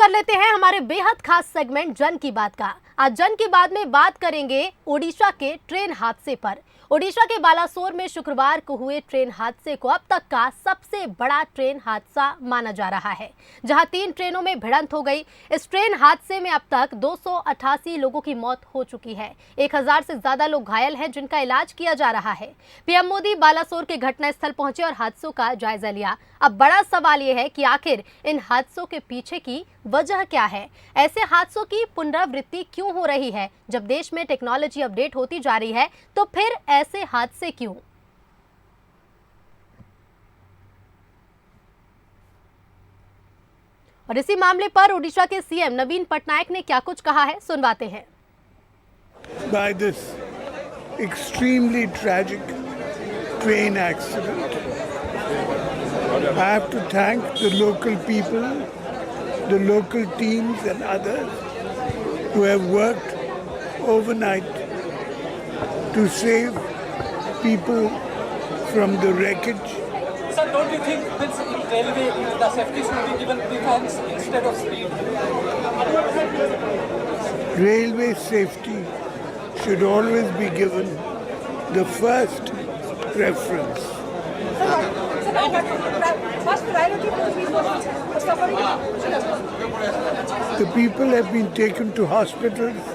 कर लेते हैं हमारे बेहद खास सेगमेंट जन की बात का। आज जन की बात में बात करेंगे ओडिशा के ट्रेन हादसे पर। ओडिशा के बालासोर में शुक्रवार को हुए ट्रेन हादसे को अब तक का सबसे बड़ा ट्रेन हादसा माना जा रहा है, जहां 3 ट्रेनों में भिड़ंत हो गई। इस ट्रेन हादसे में अब तक 288 लोगों की मौत हो चुकी है। 1000 से ज्यादा लोग घायल हैं, जिनका इलाज किया जा रहा है। पीएम मोदी बालासोर के घटनास्थल पहुंचे और हादसों का जायजा लिया। अब बड़ा सवाल यह है कि आखिर इन हादसों के पीछे की वजह क्या है? ऐसे हादसों की पुनरावृत्ति क्यों हो रही है? जब देश में टेक्नोलॉजी अपडेट होती जा रही है, तो फिर ऐसे हादसे क्यों? और इसी मामले पर ओडिशा के सीएम नवीन पटनायक ने क्या कुछ कहा है, सुनवाते हैं। By this extremely tragic train accident, I have to thank the local people, the local teams and others who have worked overnight to save people from the wreckage. Sir, don't you think this railway, the safety should be given preference instead of speed? Railway safety should always be given the first preference. First priority to people suffering. The people have been taken to hospitals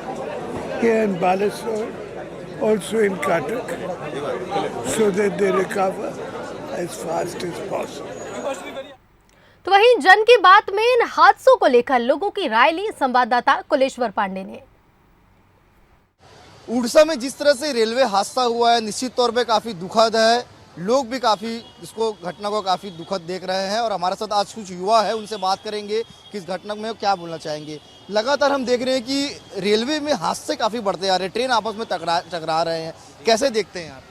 here in Balasore, also in Cuttack, so that they recover as fast as possible. तो वहीं जन की बात में इन हादसों को लेकर लोगों की राय ली संवाददाता कुलेश्वर पांडे ने। उड़ीसा में जिस तरह से रेलवे हादसा हुआ है, निश्चित तौर पे काफ़ी दुखद है। लोग भी काफ़ी इसको घटना को काफ़ी दुखद देख रहे हैं और हमारे साथ आज कुछ युवा है, उनसे बात करेंगे कि इस घटना में क्या बोलना चाहेंगे। लगातार हम देख रहे हैं कि रेलवे में हादसे काफ़ी बढ़ते आ रहे हैं, ट्रेन आपस में टकरा रहे हैं, कैसे देखते हैं आप?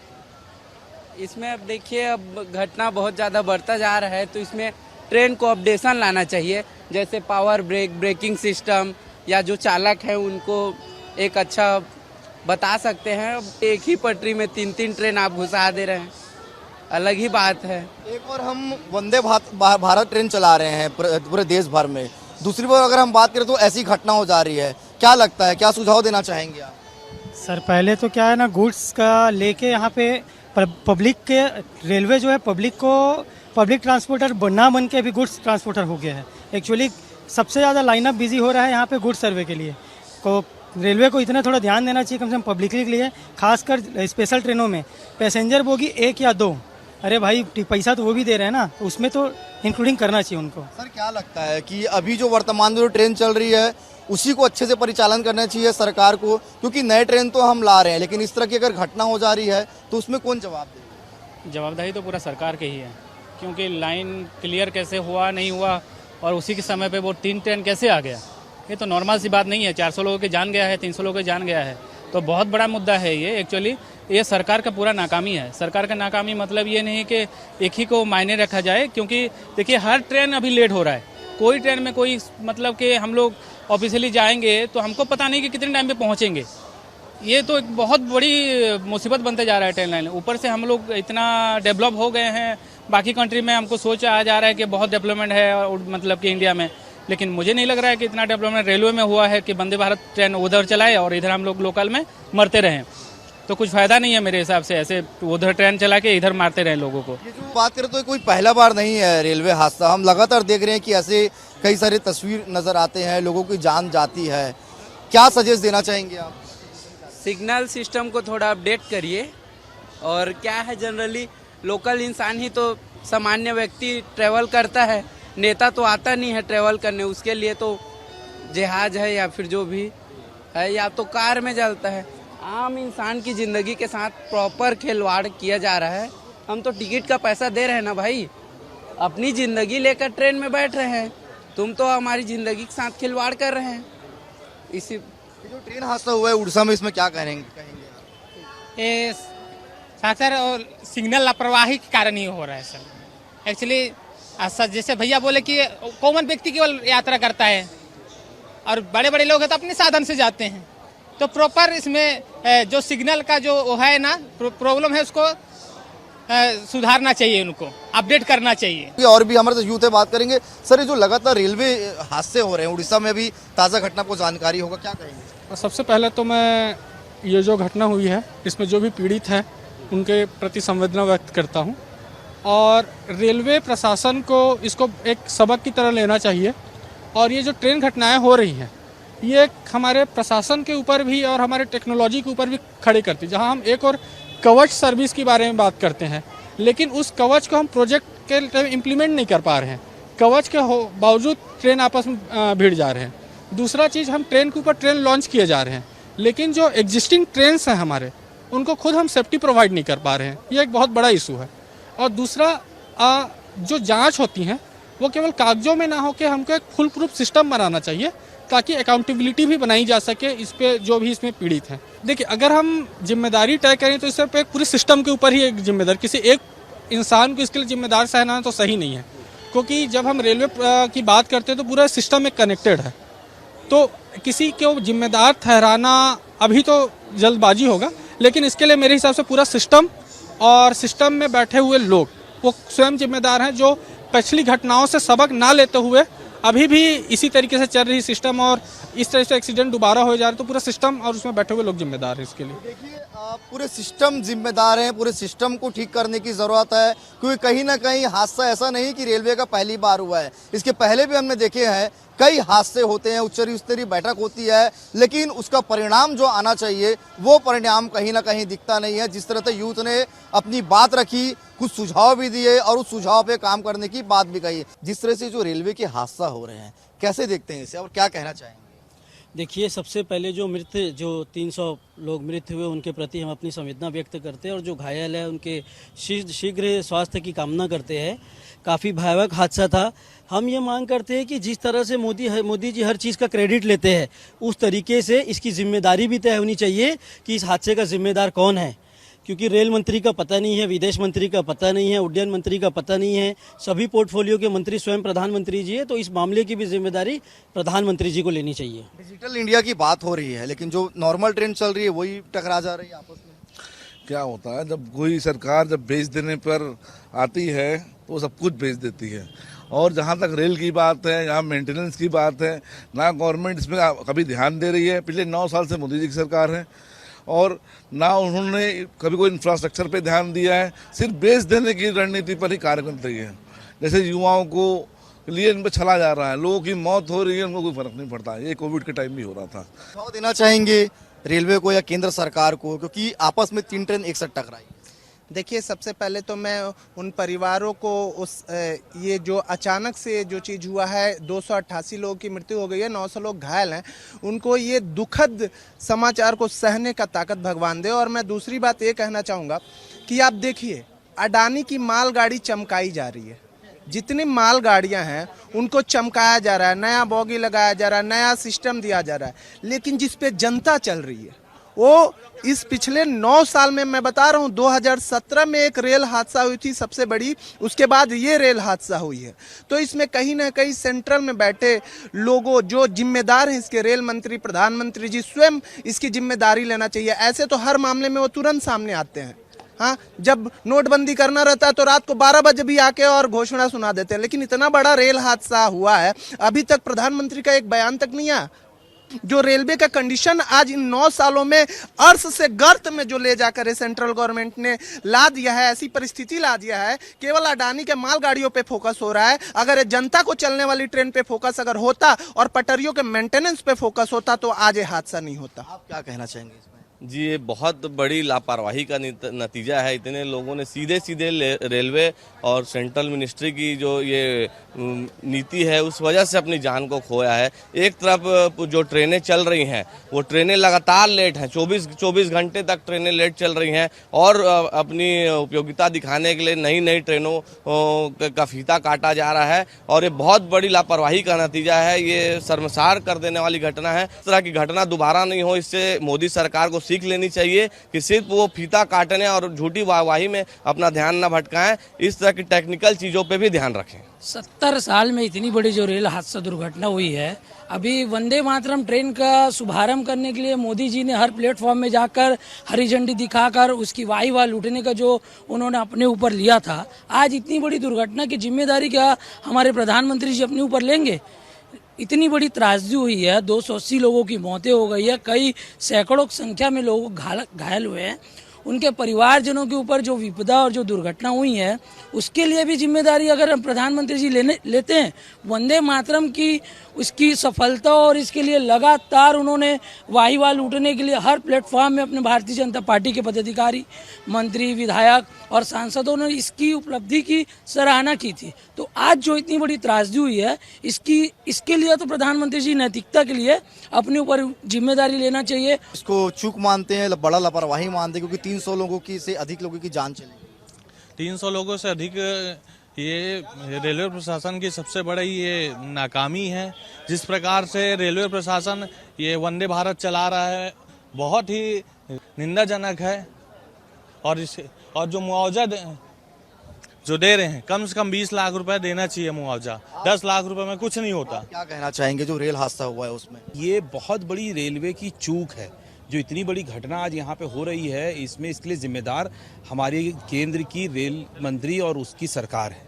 इसमें अब देखिए, अब घटना बहुत ज़्यादा बढ़ता जा रहा है, तो इसमें ट्रेन को अपडेशन लाना चाहिए, जैसे पावर ब्रेक, ब्रेकिंग सिस्टम, या जो चालक है उनको एक अच्छा बता सकते हैं। एक ही पटरी में 3 ट्रेन आप घुसा दे रहे हैं, अलग ही बात है। एक और हम वंदे भारत ट्रेन चला रहे हैं पूरे देश भर में, दूसरी बार अगर हम बात करें तो ऐसी घटना हो जा रही है, क्या लगता है, क्या सुझाव देना चाहेंगे आप? सर पहले तो क्या है ना, गुड्स का लेके यहाँ पे पब्लिक के रेलवे जो है पब्लिक ट्रांसपोर्टर ना बन के अभी गुड्स ट्रांसपोर्टर हो गया है। एक्चुअली सबसे ज़्यादा लाइनअप बिजी हो रहा है यहाँ पे गुड्स सर्वे के लिए। को रेलवे को इतना थोड़ा ध्यान देना चाहिए कम से कम पब्लिक के लिए, खासकर स्पेशल ट्रेनों में पैसेंजर बोगी 1 या 2। अरे भाई पैसा तो वो भी दे रहे हैं ना, तो उसमें तो इंक्लूडिंग करना चाहिए उनको। सर क्या लगता है कि अभी जो वर्तमान में जो ट्रेन चल रही है उसी को अच्छे से परिचालन करना चाहिए सरकार को, क्योंकि नए ट्रेन तो हम ला रहे हैं, लेकिन इस तरह की अगर घटना हो जा रही है तो उसमें कौन जवाब देगा? जवाबदारी तो पूरा सरकार की ही है, क्योंकि लाइन क्लियर कैसे हुआ नहीं हुआ और उसी के समय पे वो 3 ट्रेन कैसे आ गया, ये तो नॉर्मल सी बात नहीं है। 400 लोगों की जान गया है, 300 लोगों की जान गया है, तो बहुत बड़ा मुद्दा है ये। एक्चुअली ये सरकार का पूरा नाकामी है। सरकार का नाकामी मतलब ये नहीं कि एक ही को मायने रखा जाए, क्योंकि देखिए हर ट्रेन अभी लेट हो रहा है। कोई ट्रेन में कोई मतलब कि हम लोग ऑफिशियली जाएंगे तो हमको पता नहीं कि कितने टाइम पे पहुंचेंगे। ये तो एक बहुत बड़ी मुसीबत बनते जा रहा है ट्रेन लाइन। ऊपर से हम लोग इतना डेवलप हो गए हैं, बाकी कंट्री में हमको सोच आ जा रहा है कि बहुत डेवलपमेंट है और मतलब कि इंडिया में, लेकिन मुझे नहीं लग रहा है कि इतना डेवलपमेंट रेलवे में हुआ है कि वंदे भारत ट्रेन उधर चलाए और इधर हम लोग लोकल में मरते रहें। तो कुछ फायदा नहीं है मेरे हिसाब से, ऐसे उधर ट्रेन चला के इधर मारते रहे लोगों को। ये जो बात करें तो कोई पहला बार नहीं है रेलवे हादसा, हम लगातार देख रहे हैं कि ऐसे कई सारे तस्वीर नजर आते हैं, लोगों की जान जाती है। क्या सजेस्ट देना चाहेंगे आप? सिग्नल सिस्टम को थोड़ा अपडेट करिए। और क्या है, जनरली लोकल इंसान ही तो सामान्य व्यक्ति ट्रेवल करता है, नेता तो आता नहीं है ट्रेवल करने। उसके लिए तो जहाज है या फिर जो भी है, या तो कार में चलता है। आम इंसान की ज़िंदगी के साथ प्रॉपर खिलवाड़ किया जा रहा है। हम तो टिकट का पैसा दे रहे हैं ना भाई, अपनी ज़िंदगी लेकर ट्रेन में बैठ रहे हैं, तुम तो हमारी ज़िंदगी के साथ खिलवाड़ कर रहे हैं। इसी जो ट्रेन हादसा हुआ है उड़ीसा में, इसमें क्या कहेंगे? सर और सिग्नल लापरवाही के कारण ही हो रहा है सर। एक्चुअली सर जैसे भैया बोले कि कॉमन व्यक्ति केवल यात्रा करता है और बड़े बड़े लोग हैं तो अपने साधन से जाते हैं, तो प्रॉपर इसमें जो सिग्नल का जो है ना प्रॉब्लम है उसको सुधारना चाहिए, उनको अपडेट करना चाहिए। और भी हमारे साथ यूथ है, बात करेंगे। सर, ये जो लगातार रेलवे हादसे हो रहे हैं, उड़ीसा में भी ताज़ा घटना को जानकारी होगा, क्या कहेंगे? सबसे पहले तो मैं ये जो घटना हुई है इसमें जो भी पीड़ित हैं उनके प्रति संवेदना व्यक्त करता हूं, और रेलवे प्रशासन को इसको एक सबक की तरह लेना चाहिए। और ये जो ट्रेन घटनाएं हो रही हैं ये हमारे प्रशासन के ऊपर भी और हमारे टेक्नोलॉजी के ऊपर भी खड़े करती है। जहां हम एक और कवच सर्विस के बारे में बात करते हैं, लेकिन उस कवच को हम प्रोजेक्ट के इम्प्लीमेंट नहीं कर पा रहे हैं। कवच के बावजूद ट्रेन आपस में भिड़ जा रहे हैं। दूसरा चीज़, हम ट्रेन के ऊपर ट्रेन लॉन्च किए जा रहे हैं, लेकिन जो एग्जिस्टिंग ट्रेन्स हैं हमारे, उनको खुद हम सेफ्टी प्रोवाइड नहीं कर पा रहे हैं। ये एक बहुत बड़ा इशू है। और दूसरा, जो जांच होती हैं वो केवल कागजों में ना हो के हमको एक फुल प्रूफ सिस्टम बनाना चाहिए, ताकि अकाउंटेबिलिटी भी बनाई जा सके इस पे जो भी इसमें पीड़ित हैं। देखिए, अगर हम जिम्मेदारी तय करें तो इससे एक पूरे सिस्टम के ऊपर ही एक जिम्मेदार, किसी एक इंसान को इसके लिए जिम्मेदार ठहराना तो सही नहीं है, क्योंकि जब हम रेलवे की बात करते हैं तो पूरा सिस्टम एक कनेक्टेड है। तो किसी को जिम्मेदार ठहराना अभी तो जल्दबाजी होगा, लेकिन इसके लिए मेरे हिसाब से पूरा सिस्टम और सिस्टम में बैठे हुए लोग वो स्वयं जिम्मेदार हैं, जो पिछली घटनाओं से सबक ना लेते हुए अभी भी इसी तरीके से चल रही सिस्टम और इस तरह से एक्सीडेंट दोबारा हो जा रहे, तो पूरा सिस्टम और उसमें बैठे हुए लोग जिम्मेदार हैं इसके लिए। देखिए, पूरे सिस्टम जिम्मेदार हैं, पूरे सिस्टम को ठीक करने की ज़रूरत है, क्योंकि कहीं ना कहीं हादसा ऐसा नहीं कि रेलवे का पहली बार हुआ है। इसके पहले भी हमने देखे हैं कई हादसे होते हैं, उच्च स्तरीय बैठक होती है, लेकिन उसका परिणाम जो आना चाहिए वो परिणाम कहीं ना कहीं दिखता नहीं है। जिस तरह से यूथ ने अपनी बात रखी, कुछ सुझाव भी दिए और उस सुझाव पे काम करने की बात भी कही। जिस तरह से जो रेलवे के हादसा हो रहे हैं, कैसे देखते हैं इसे और क्या कहना चाहेंगे? देखिए, सबसे पहले जो 300 लोग मृत हुए उनके प्रति हम अपनी संवेदना व्यक्त करते हैं, और जो घायल है उनके शीघ्र स्वास्थ्य की कामना करते हैं। काफ़ी भयावह हादसा था। हम ये मांग करते हैं कि जिस तरह से मोदी जी हर चीज़ का क्रेडिट लेते हैं, उस तरीके से इसकी जिम्मेदारी भी तय होनी चाहिए कि इस हादसे का जिम्मेदार कौन है, क्योंकि रेल मंत्री का पता नहीं है, विदेश मंत्री का पता नहीं है, उड्डयन मंत्री का पता नहीं है, सभी पोर्टफोलियो के मंत्री स्वयं प्रधानमंत्री जी है। तो इस मामले की भी जिम्मेदारी प्रधानमंत्री जी को लेनी चाहिए। डिजिटल इंडिया की बात हो रही है, लेकिन जो नॉर्मल ट्रेन चल रही है वही टकरा जा रही है आपस में। क्या होता है, जब कोई सरकार जब बेच देने पर आती है तो वो सब कुछ बेच देती है। और जहाँ तक रेल की बात है, यहाँ मेंटेनेंस की बात है, ना गवर्नमेंट इसमें कभी ध्यान दे रही है। पिछले 9 साल से मोदी जी की सरकार है और ना उन्होंने कभी कोई इंफ्रास्ट्रक्चर पे ध्यान दिया है, सिर्फ बेच देने की रणनीति पर ही कार्य कर रही है। जैसे युवाओं को लिए इन पर छला जा रहा है, लोगों की मौत हो रही है, उनको कोई फर्क नहीं पड़ता। ये कोविड के टाइम भी हो रहा था। सुझाव देना चाहेंगे रेलवे को या केंद्र सरकार को, क्योंकि आपस में 3 ट्रेन एक साथ टकराई? देखिए, सबसे पहले तो मैं उन परिवारों को ये जो अचानक से जो चीज़ हुआ है, 288 लोगों की मृत्यु हो गई है, 900 लोग घायल हैं, उनको ये दुखद समाचार को सहने का ताकत भगवान दे। और मैं दूसरी बात ये कहना चाहूँगा कि आप देखिए, अडानी की मालगाड़ी चमकाई जा रही है। जितनी मालगाड़ियां हैं उनको चमकाया जा रहा है, नया बोगी लगाया जा रहा है, नया सिस्टम दिया जा रहा है, लेकिन जिस पे जनता चल रही है वो इस पिछले 9 साल में, मैं बता रहा हूँ, 2017 में एक रेल हादसा हुई थी सबसे बड़ी, उसके बाद ये रेल हादसा हुई है। तो इसमें कहीं ना कहीं सेंट्रल में बैठे लोगों जो जिम्मेदार हैं, इसके रेल मंत्री, प्रधानमंत्री जी स्वयं इसकी जिम्मेदारी लेना चाहिए। ऐसे तो हर मामले में वो तुरंत सामने आते हैं। हाँ, जब नोटबंदी करना रहता है तो रात को 12 बजे भी आके और घोषणा सुना देते हैं, लेकिन इतना बड़ा रेल हादसा हुआ है, अभी तक प्रधानमंत्री का एक बयान तक नहीं आया। जो रेलवे का कंडीशन आज इन 9 सालों में अर्श से गर्त में जो ले जाकर सेंट्रल गवर्नमेंट ने ला दिया है, ऐसी परिस्थिति ला दिया है, केवल अडानी के मालगाड़ियों पे फोकस हो रहा है। अगर जनता को चलने वाली ट्रेन पे फोकस अगर होता और पटरियों के मेंटेनेंस पे फोकस होता तो आज ये हादसा नहीं होता। आप क्या कहना चाहेंगे इसमें? जी, ये बहुत बड़ी लापरवाही का नतीजा है। इतने लोगों ने सीधे रेलवे और सेंट्रल मिनिस्ट्री की जो ये नीति है उस वजह से अपनी जान को खोया है। एक तरफ जो ट्रेनें चल रही हैं वो ट्रेनें लगातार लेट हैं, 24 घंटे तक ट्रेनें लेट चल रही हैं, और अपनी उपयोगिता दिखाने के लिए नई नई ट्रेनों का फीता काटा जा रहा है, और ये बहुत बड़ी लापरवाही का नतीजा है। ये शर्मसार कर देने वाली घटना है। इस तरह की घटना दोबारा नहीं हो, इससे मोदी सरकार को सीख लेनी चाहिए कि सिर्फ वो फीता काटने और झूठी वाहवाही में अपना ध्यान न भटकाएं, इस तरह की टेक्निकल चीज़ों पे भी ध्यान रखें। 70 साल में इतनी बड़ी जो रेल हादसा दुर्घटना हुई है, अभी वंदे मातरम ट्रेन का शुभारंभ करने के लिए मोदी जी ने हर प्लेटफॉर्म में जाकर हरी झंडी दिखाकर उसकी वाह लूटने का जो उन्होंने अपने ऊपर लिया था, आज इतनी बड़ी दुर्घटना की जिम्मेदारी क्या हमारे प्रधानमंत्री जी अपने ऊपर लेंगे? इतनी बड़ी त्रासदी हुई है, 280 लोगों की मौतें हो गई है, कई सैकड़ों की संख्या में लोग घायल हुए हैं। उनके परिवारजनों के ऊपर जो विपदा और जो दुर्घटना हुई है उसके लिए भी जिम्मेदारी अगर प्रधानमंत्री जी लेते हैं, वंदे मातरम की उसकी सफलता और इसके लिए लगातार उन्होंने वाह लूटने के लिए हर प्लेटफॉर्म में अपने भारतीय जनता पार्टी के पदाधिकारी, मंत्री, विधायक और सांसदों ने इसकी उपलब्धि की सराहना की थी। तो आज जो इतनी बड़ी त्रासदी हुई है इसके लिए तो प्रधानमंत्री जी नैतिकता के लिए अपने ऊपर जिम्मेदारी लेना चाहिए। इसको चूक मानते हैं, बड़ा लापरवाही मानते हैं, क्योंकि 300 लोगों की से अधिक लोगों की जान चली। 300 लोगों से अधिक ये रेलवे प्रशासन की सबसे बड़ी ये नाकामी है। जिस प्रकार से रेलवे प्रशासन ये वंदे भारत चला रहा है बहुत ही निंदाजनक है। और जो मुआवजा जो दे रहे हैं कम से कम 20 लाख रुपए देना चाहिए मुआवजा। 10 लाख रुपए में कुछ नहीं होता। क्या कहना चाहेंगे जो रेल हादसा हुआ है उसमें? ये बहुत बड़ी रेलवे की चूक है। जो इतनी बड़ी घटना आज यहाँ पे हो रही है इसके लिए जिम्मेदार हमारे केंद्र की रेल मंत्री और उसकी सरकार है।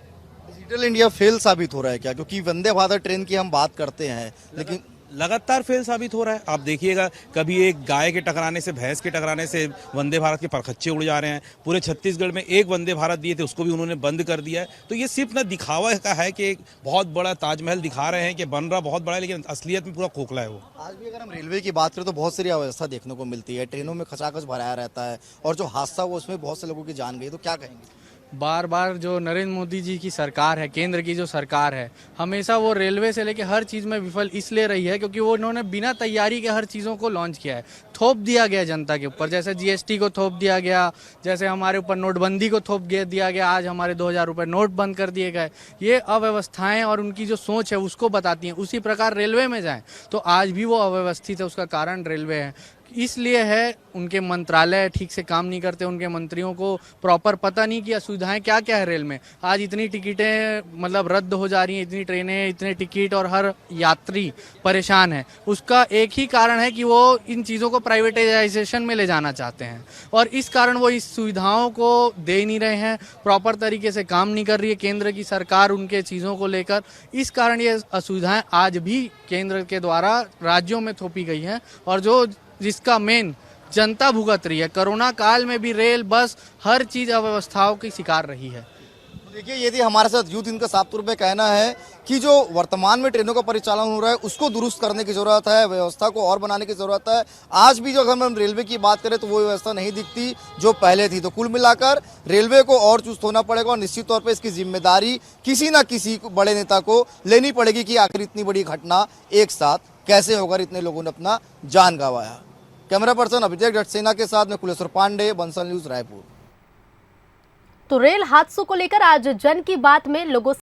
डिजिटल इंडिया फेल साबित हो रहा है क्या? क्योंकि वंदे भारत ट्रेन की हम बात करते हैं लेकिन लगातार फेल साबित हो रहा है। आप देखिएगा, कभी एक गाय के टकराने से, भैंस के टकराने से वंदे भारत के परखच्चे उड़ जा रहे हैं। पूरे छत्तीसगढ़ में एक वंदे भारत दिए थे, उसको भी उन्होंने बंद कर दिया है। तो ये सिर्फ ना दिखावा का है कि एक बहुत बड़ा ताजमहल दिखा रहे हैं कि बन रहा बहुत बड़ा है, लेकिन असलियत में पूरा खोखला है वो। आज भी अगर हम रेलवे की बात करें तो बहुत सारी अव्यवस्था देखने को मिलती है, ट्रेनों में खचाखच भराया रहता है और जो हादसा हुआ उसमें बहुत से लोगों की जान गई। तो क्या कहेंगे? बार बार जो नरेंद्र मोदी जी की सरकार है, केंद्र की जो सरकार है, हमेशा वो रेलवे से लेके हर चीज़ में विफल इसलिए रही है क्योंकि वो उन्होंने बिना तैयारी के हर चीज़ों को लॉन्च किया है। थोप दिया गया जनता के ऊपर, जैसे जीएसटी को थोप दिया गया, जैसे हमारे ऊपर नोटबंदी को थोप दिया गया, आज हमारे 2000 रुपये नोट बंद कर दिए गए। ये अव्यवस्थाएं और उनकी जो सोच है उसको बताती हैं। उसी प्रकार रेलवे में जाएं तो आज भी वो अव्यवस्थित है, उसका कारण रेलवे है। इसलिए है उनके मंत्रालय ठीक से काम नहीं करते, उनके मंत्रियों को प्रॉपर पता नहीं कि असुविधाएं क्या क्या है रेल में। आज इतनी टिकटें मतलब रद्द हो जा रही हैं, इतनी ट्रेनें, इतने टिकट और हर यात्री परेशान है। उसका एक ही कारण है कि वो इन चीज़ों को प्राइवेटाइजेशन में ले जाना चाहते हैं और इस कारण वो इस सुविधाओं को दे नहीं रहे हैं, प्रॉपर तरीके से काम नहीं कर रही है केंद्र की सरकार उनके चीज़ों को लेकर। इस कारण ये असुविधाएं आज भी केंद्र के द्वारा राज्यों में थोपी गई हैं और जिसका मेन जनता भुगत रही है। कोरोना काल में भी रेल, बस, हर चीज अव्यवस्थाओं की शिकार रही है। देखिए, यदि हमारे साथ यूथ इनका सातपुर में कहना है कि जो वर्तमान में ट्रेनों का परिचालन हो रहा है उसको दुरुस्त करने की जरूरत है, व्यवस्था को और बनाने की जरूरत है। आज भी जो अगर हम रेलवे की बात करें तो वो व्यवस्था नहीं दिखती जो पहले थी। तो कुल मिलाकर रेलवे को और चुस्त होना पड़ेगा और निश्चित तौर पर इसकी जिम्मेदारी किसी न किसी बड़े नेता को लेनी पड़ेगी कि आखिर इतनी बड़ी घटना एक साथ कैसे होकर इतने लोगों ने अपना जान गंवाया। कैमरा पर्सन अभिषेक सक्सेना के साथ में कुलेश्वर पांडे, बंसल न्यूज, रायपुर। तो रेल हादसों को लेकर आज जन की बात में लोगों